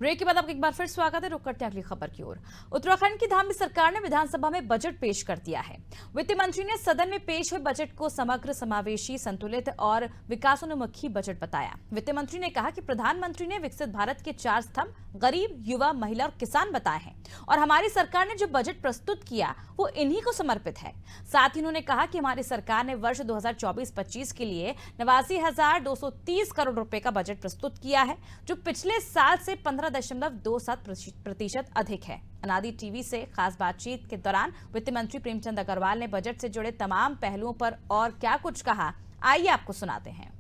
Break के बाद आपका एक बार फिर स्वागत है। रुक करते हैं अगली खबर की ओर। उत्तराखंड की धामी सरकार ने विधानसभा में बजट पेश कर दिया है। वित्त मंत्री ने सदन में पेश हुए बजट को समग्र, समावेशी, संतुलित और विकासोन्मुखी बजट बताया। वित्त मंत्री ने कहा कि प्रधानमंत्री ने विकसित भारत के 4 स्तंभ गरीब, युवा, महिला और किसान बताए हैं और हमारी सरकार ने जो बजट प्रस्तुत किया वो इन्हीं को समर्पित है। साथ ही उन्होंने कहा कि हमारी सरकार ने वर्ष 2024-25 के लिए 89,230 करोड़ रुपए का बजट प्रस्तुत किया है, जो पिछले साल से 15.27% अधिक है। अनादि टीवी से खास बातचीत के दौरान वित्त मंत्री प्रेमचंद अग्रवाल ने बजट से जुड़े तमाम पहलुओं पर और क्या कुछ कहा, आइए आपको सुनाते हैं।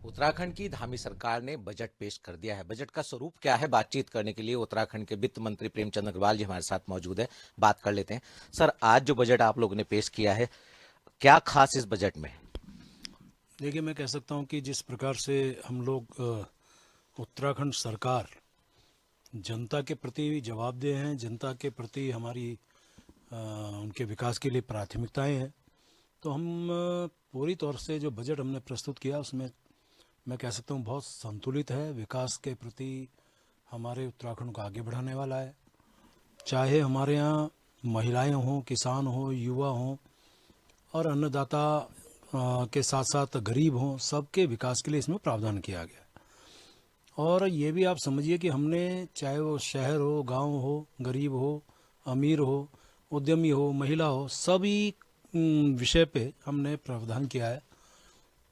उत्तराखंड की धामी सरकार ने बजट पेश कर दिया है। बजट का स्वरूप क्या है, बातचीत करने के लिए उत्तराखंड के वित्त मंत्री प्रेमचंद अग्रवाल जी हमारे साथ मौजूद है। बात कर लेते हैं। सर, आज जो बजट आप लोगों ने पेश किया है, क्या खास इस बजट में? देखिए, मैं कह सकता हूं कि जिस प्रकार से हम लोग उत्तराखंड सरकार जनता के प्रति जवाबदेह हैं, जनता के प्रति हमारी उनके विकास के लिए प्राथमिकताएं हैं, तो हम पूरी तौर से जो बजट हमने प्रस्तुत किया उसमें मैं कह सकता हूँ बहुत संतुलित है। विकास के प्रति हमारे उत्तराखंड को आगे बढ़ाने वाला है। चाहे हमारे यहाँ महिलाएं हों, किसान हों, युवा हों और अन्नदाता के साथ साथ गरीब हों, सबके विकास के लिए इसमें प्रावधान किया गया। और ये भी आप समझिए कि हमने, चाहे वो शहर हो, गांव हो, गरीब हो, अमीर हो, उद्यमी हो, महिला हो, सभी विषय पे हमने प्रावधान किया है।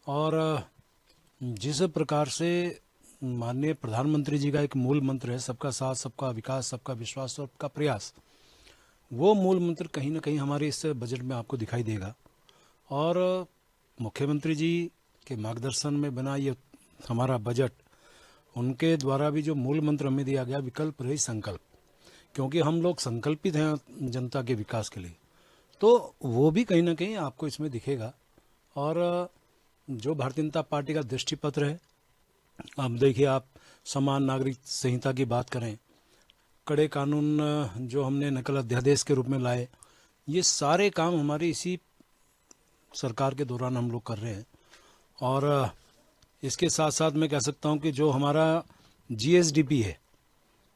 और जिस प्रकार से माननीय प्रधानमंत्री जी का एक मूल मंत्र है, सबका साथ, सबका विकास, सबका विश्वास, सबका प्रयास, वो मूल मंत्र कहीं ना कहीं हमारे इस बजट में आपको दिखाई देगा। और मुख्यमंत्री जी के मार्गदर्शन में बना ये हमारा बजट, उनके द्वारा भी जो मूल मंत्र हमें दिया गया, विकल्प रहित संकल्प, क्योंकि हम लोग संकल्पित हैं जनता के विकास के लिए, तो वो भी कहीं ना कहीं आपको इसमें दिखेगा। और जो भारतीय जनता पार्टी का दृष्टिपत्र है, अब देखिए आप समान नागरिक संहिता की बात करें, कड़े कानून जो हमने नकल अध्यादेश के रूप में लाए, ये सारे काम हमारी इसी सरकार के दौरान हम लोग कर रहे हैं। और इसके साथ साथ मैं कह सकता हूं कि जो हमारा जीएसडीपी है,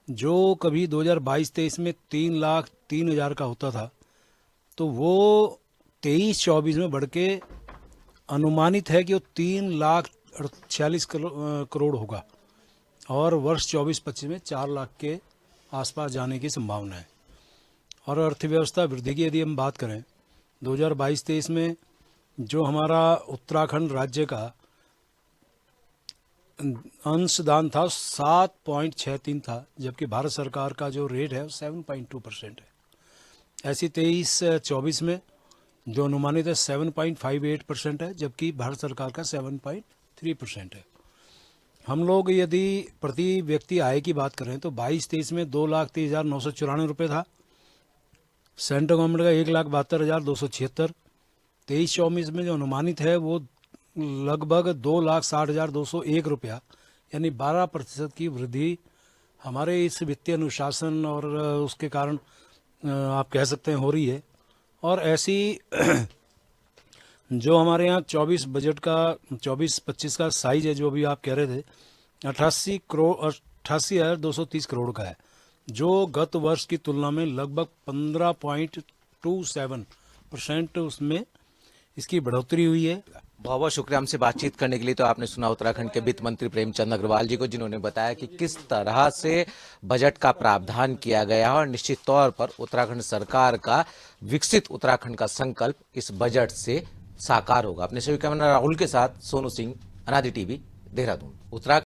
जो कभी 2022-23 में 3,03,000 का होता था, तो वो 23-24 में बढ़ के अनुमानित है कि वो 3,46,000 करोड़ होगा और वर्ष 24-25 में 4 लाख के आसपास जाने की संभावना है। और अर्थव्यवस्था वृद्धि की यदि हम बात करें, 2022-23 में जो हमारा उत्तराखंड राज्य का अंशदान था 7.63 था, जबकि भारत सरकार का जो रेट है वो 7.2% है। ऐसी 23-24 में जो अनुमानित है 7.58% है, जबकि भारत सरकार का 7.3% है। हम लोग यदि प्रति व्यक्ति आय की बात करें तो 22-23 में 2,30,994 रुपये था। सेंट्रल गवर्नमेंट का 1,72,276। 23-24 में जो अनुमानित है वो लगभग 2,60,201 रुपया, यानी 12% की वृद्धि हमारे इस वित्तीय अनुशासन और उसके कारण आप कह सकते हैं हो रही है। और ऐसी जो हमारे यहाँ 24-25 का साइज है, जो भी आप कह रहे थे, 88,230 करोड़ का है, जो गत वर्ष की तुलना में लगभग 15.27% उसमें इसकी बढ़ोतरी हुई है। बहुत बहुत शुक्रिया हमसे बातचीत करने के लिए। तो आपने सुना उत्तराखंड के वित्त मंत्री प्रेमचंद अग्रवाल जी को, जिन्होंने बताया कि किस तरह से बजट का प्रावधान किया गया और निश्चित तौर पर उत्तराखंड सरकार का विकसित उत्तराखंड का संकल्प इस बजट से साकार होगा। अपने सभी कैमरा राहुल के साथ सोनू सिंह, अनादि टीवी, देहरादून। उत्तराखंड